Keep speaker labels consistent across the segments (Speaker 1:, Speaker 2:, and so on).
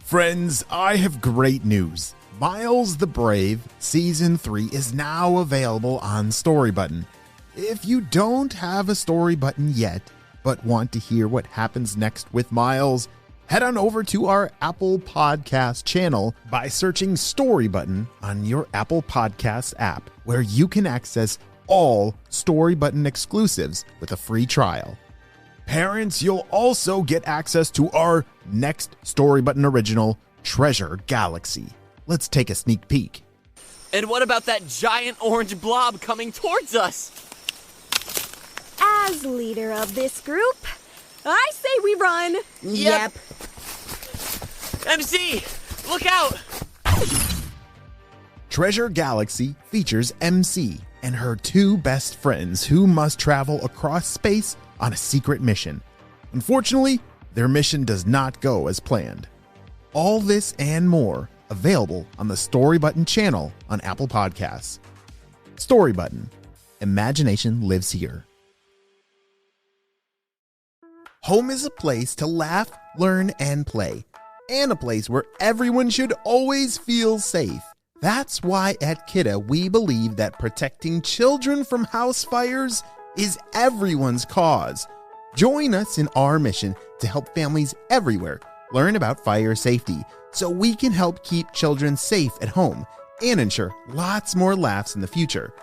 Speaker 1: Friends, I have great news. Miles the Brave Season 3 is now available on Storybutton. If you don't have a Storybutton yet, but want to hear what happens next with Miles, head on over to our Apple Podcast channel by searching Storybutton on your Apple Podcast app, where you can access all Storybutton exclusives with a free trial. Parents, you'll also get access to our next Storybutton original, Treasure Galaxy. Let's take a sneak peek.
Speaker 2: And what about that giant orange blob coming towards us?
Speaker 3: As leader of this group, I say we run.
Speaker 2: Yep. MC, look out!
Speaker 1: Treasure Galaxy features MC and her two best friends who must travel across space on a secret mission. Unfortunately, their mission does not go as planned. All this and more available on the Storybutton channel on Apple Podcasts. Storybutton. Imagination lives here. Home is a place to laugh, learn, and play, and a place where everyone should always feel safe. That's why at Kidda we believe that protecting children from house fires is everyone's cause. Join us in our mission to help families everywhere learn about fire safety so we can help keep children safe at home and ensure lots more laughs in the future.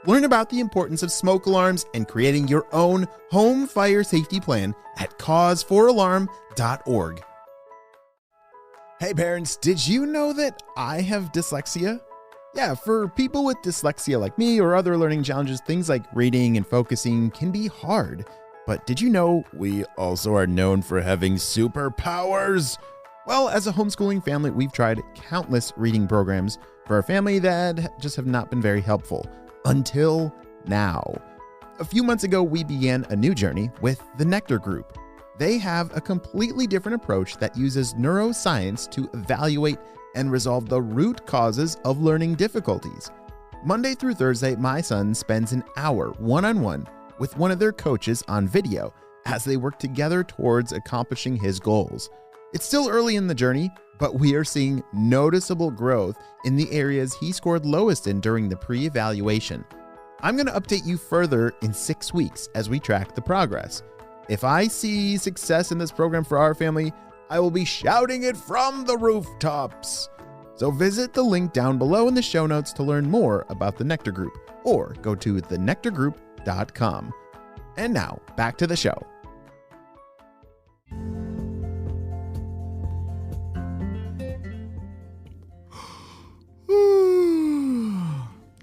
Speaker 1: Learn about the importance of smoke alarms and creating your own home fire safety plan at cause4alarm.org. Hey parents, did you know that I have dyslexia? Yeah, for people with dyslexia like me or other learning challenges, things like reading and focusing can be hard. But did you know we also are known for having superpowers? Well, as a homeschooling family, we've tried countless reading programs for our family that just have not been very helpful. Until now. A few months ago, we began a new journey with the Nectar Group. They have a completely different approach that uses neuroscience to evaluate and resolve the root causes of learning difficulties. Monday through Thursday, my son spends an hour one-on-one with one of their coaches on video as they work together towards accomplishing his goals. It's still early in the journey, but we are seeing noticeable growth in the areas he scored lowest in during the pre-evaluation. I'm going to update you further in 6 weeks as we track the progress. If I see success in this program for our family, I will be shouting it from the rooftops. So visit the link down below in the show notes to learn more about the Nectar Group, or go to thenectargroup.com. And now, back to the show.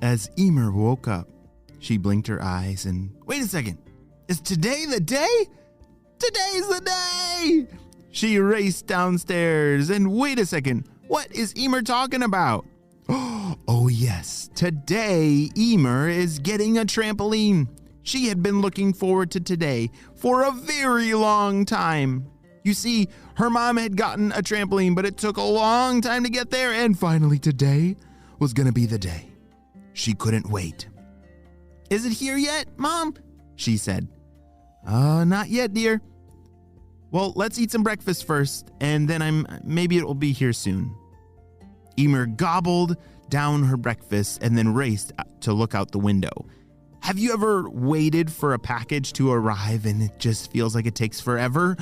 Speaker 1: As Emer woke up, she blinked her eyes and, wait a second, is today the day? Today's the day! She raced downstairs and, wait a second, what is Emer talking about? Oh yes, today Emer is getting a trampoline. She had been looking forward to today for a very long time. You see, her mom had gotten a trampoline, but it took a long time to get there, and finally today was gonna be the day. She couldn't wait. Is it here yet, Mom? She said. Not yet, dear. Well, let's eat some breakfast first, and then maybe it will be here soon. Emer gobbled down her breakfast and then raced to look out the window. Have you ever waited for a package to arrive and it just feels like it takes forever?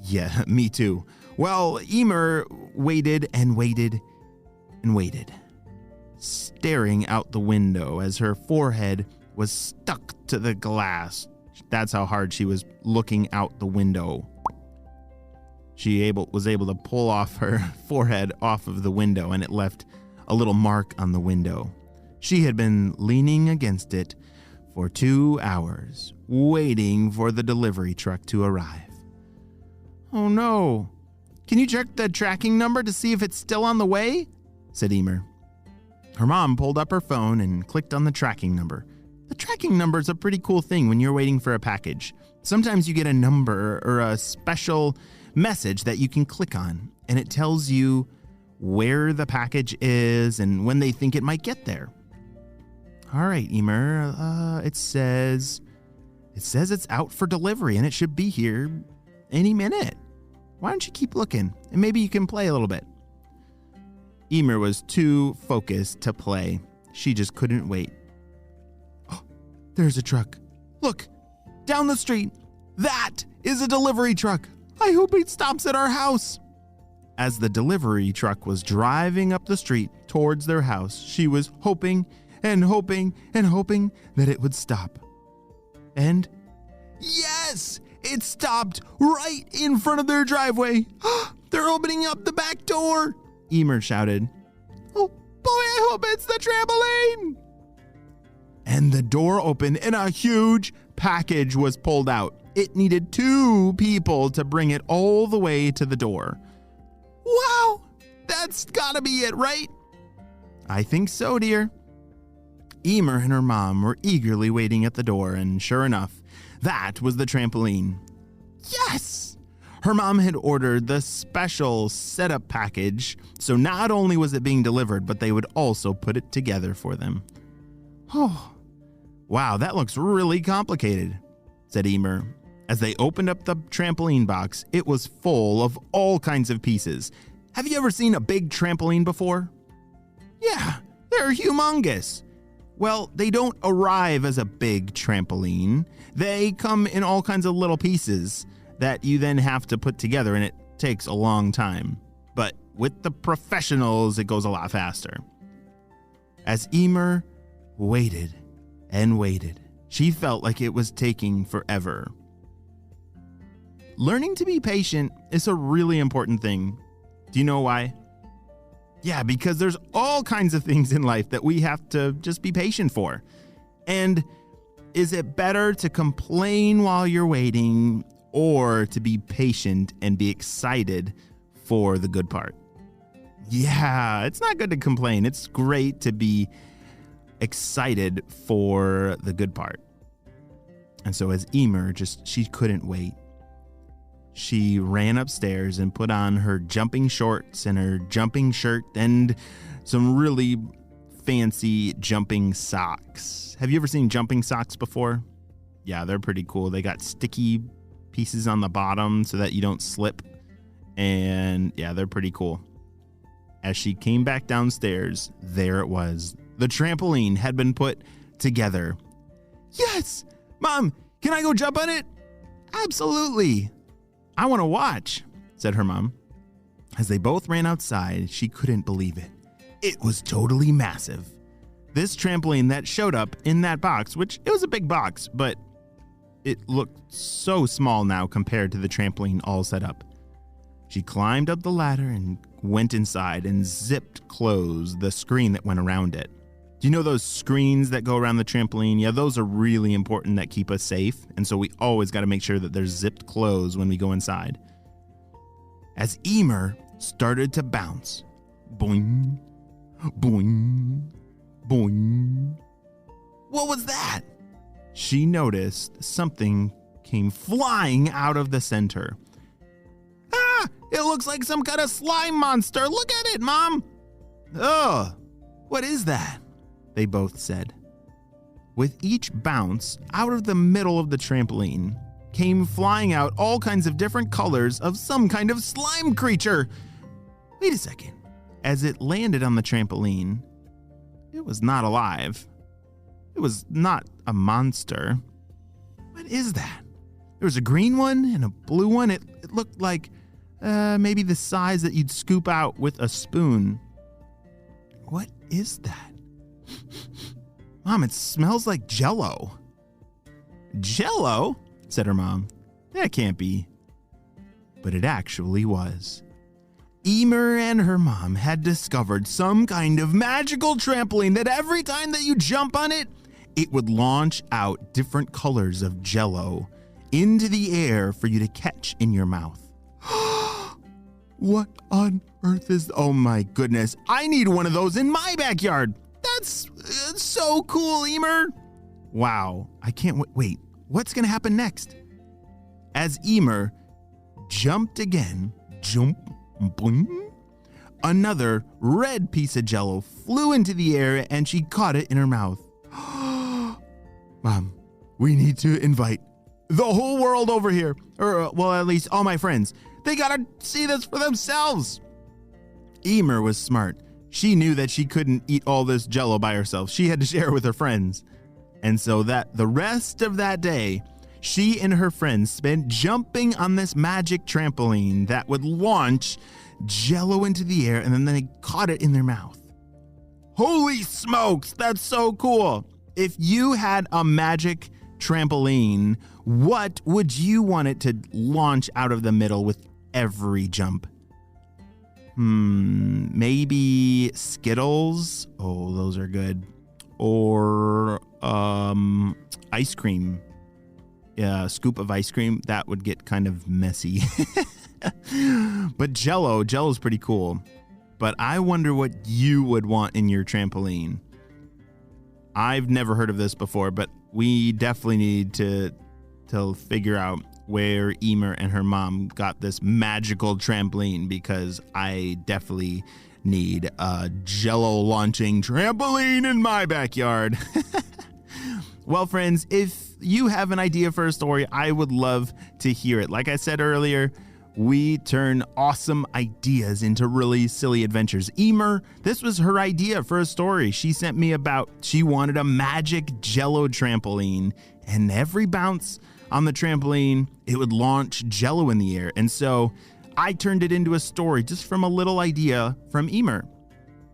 Speaker 1: Yeah, me too. Well, Emer waited and waited and waited, staring out the window as her forehead was stuck to the glass. That's how hard she was looking out the window. She was able to pull off her forehead off of the window, and it left a little mark on the window. She had been leaning against it for 2 hours, waiting for the delivery truck to arrive. Oh no. Can you check the tracking number to see if it's still on the way? Said Emer. Her mom pulled up her phone and clicked on the tracking number. The tracking number is a pretty cool thing when you're waiting for a package. Sometimes you get a number or a special message that you can click on, and it tells you where the package is and when they think it might get there. All right, Emer, it says it's out for delivery and it should be here any minute. Why don't you keep looking and maybe you can play a little bit? Emer was too focused to play. She just couldn't wait. Oh, there's a truck. Look, down the street. That is a delivery truck. I hope it stops at our house. As the delivery truck was driving up the street towards their house, she was hoping and hoping and hoping that it would stop. And yes, it stopped right in front of their driveway. They're opening up the back door, Emer shouted. Oh boy, I hope it's the trampoline. And the door opened and a huge package was pulled out. It needed 2 people to bring it all the way to the door. Wow, that's gotta be it, right? I think so, dear. Emer and her mom were eagerly waiting at the door, and sure enough, that was the trampoline. Yes! Her mom had ordered the special setup package, so not only was it being delivered, but they would also put it together for them. Oh, wow, that looks really complicated, said Emer. As they opened up the trampoline box, it was full of all kinds of pieces. Have you ever seen a big trampoline before? Yeah, they're humongous. Well, they don't arrive as a big trampoline. They come in all kinds of little pieces that you then have to put together, and it takes a long time. But with the professionals, it goes a lot faster. As Emer waited and waited, she felt like it was taking forever. Learning to be patient is a really important thing. Do you know why? Yeah, because there's all kinds of things in life that we have to just be patient for. And is it better to complain while you're waiting or to be patient and be excited for the good part? Yeah, it's not good to complain. It's great to be excited for the good part. And so as Emer she couldn't wait. She ran upstairs and put on her jumping shorts and her jumping shirt and some really fancy jumping socks. Have you ever seen jumping socks before? Yeah, they're pretty cool. They got sticky pieces on the bottom so that you don't slip. And yeah, they're pretty cool. As she came back downstairs, there it was. The trampoline had been put together. Yes! Mom, can I go jump on it? Absolutely. I want to watch, said her mom. As they both ran outside, she couldn't believe it. It was totally massive. This trampoline that showed up in that box, which it was a big box, but it looked so small now compared to the trampoline all set up. She climbed up the ladder and went inside and zipped closed the screen that went around it. Do you know those screens that go around the trampoline? Yeah, those are really important that keep us safe. And so we always got to make sure that they're zipped closed when we go inside. As Emer started to bounce, boing, boing, boing. What was that? She noticed something came flying out of the center. Ah, it looks like some kind of slime monster. Look at it, Mom. Ugh, what is that? They both said. With each bounce, out of the middle of the trampoline came flying out all kinds of different colors of some kind of slime creature. Wait a second. As it landed on the trampoline, it was not alive. It was not a monster. What is that? There was a green one and a blue one. It looked like maybe the size that you'd scoop out with a spoon. What is that? Mom, it smells like Jello. Jello? Said her mom. That can't be. But it actually was. Emer and her mom had discovered some kind of magical trampoline that every time that you jump on it, it would launch out different colors of Jello into the air for you to catch in your mouth. What on earth is... Oh my goodness, I need one of those in my backyard. That's so cool, Emer. Wow, I can't wait. What's going to happen next? As Emer jumped again, jump, boing, another red piece of Jello flew into the air and she caught it in her mouth. Mom, we need to invite the whole world over here. Or, well, at least all my friends. They got to see this for themselves. Emer was smart. she knew that she couldn't eat all this Jello by herself. She had to share it with her friends. And so that the rest of that day, she and her friends spent jumping on this magic trampoline that would launch Jello into the air, and then they caught it in their mouth. Holy smokes, that's so cool. If you had a magic trampoline, what would you want it to launch out of the middle with every jump? Maybe Skittles. Oh, those are good. Or ice cream. Yeah, a scoop of ice cream. That would get kind of messy. But Jello's pretty cool. But I wonder what you would want in your trampoline. I've never heard of this before, but we definitely need to figure out where Emer and her mom got this magical trampoline, because I definitely need a Jello launching trampoline in my backyard. Well, friends, if you have an idea for a story, I would love to hear it. Like I said earlier, we turn awesome ideas into really silly adventures. Emer, this was her idea for a story. She sent me she wanted a magic Jello trampoline, and every bounce on the trampoline, it would launch Jello in the air. And so I turned it into a story just from a little idea from Emer.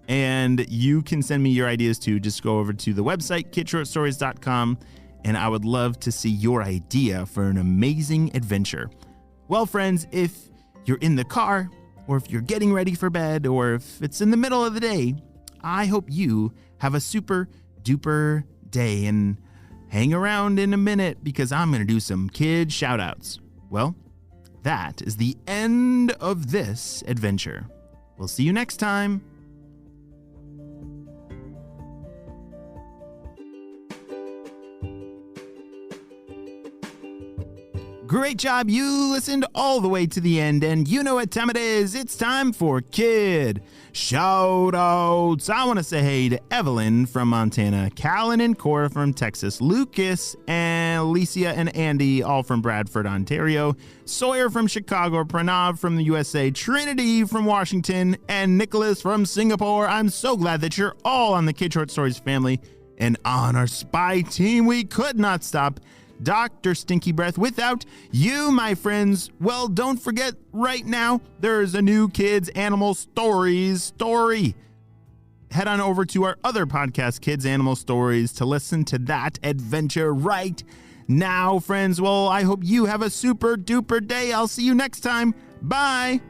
Speaker 1: And you can send me your ideas too. Just go over to the website, kidshortstories.com, and I would love to see your idea for an amazing adventure. Well, friends, if you're in the car, or if you're getting ready for bed, or if it's in the middle of the day, I hope you have a super duper day, and hang around in a minute because I'm going to do some kid shout outs. Well, that is the end of this adventure. We'll see you next time. Great job, you listened all the way to the end, and you know what time it is. It's time for Kid Shoutouts. I want to say hey to Evelyn from Montana, Callan and Cora from Texas, Lucas and Alicia and Andy, all from Bradford, Ontario, Sawyer from Chicago, Pranav from the USA, Trinity from Washington, and Nicholas from Singapore. I'm so glad that you're all on the Kid Short Stories family, and on our spy team. We could not stop Dr. Stinky Breath without you, my friends. Well, don't forget, right now, there's a new Kids Animal Stories story. Head on over to our other podcast, Kids Animal Stories, to listen to that adventure right now, friends. Well, I hope you have a super duper day. I'll see you next time. Bye.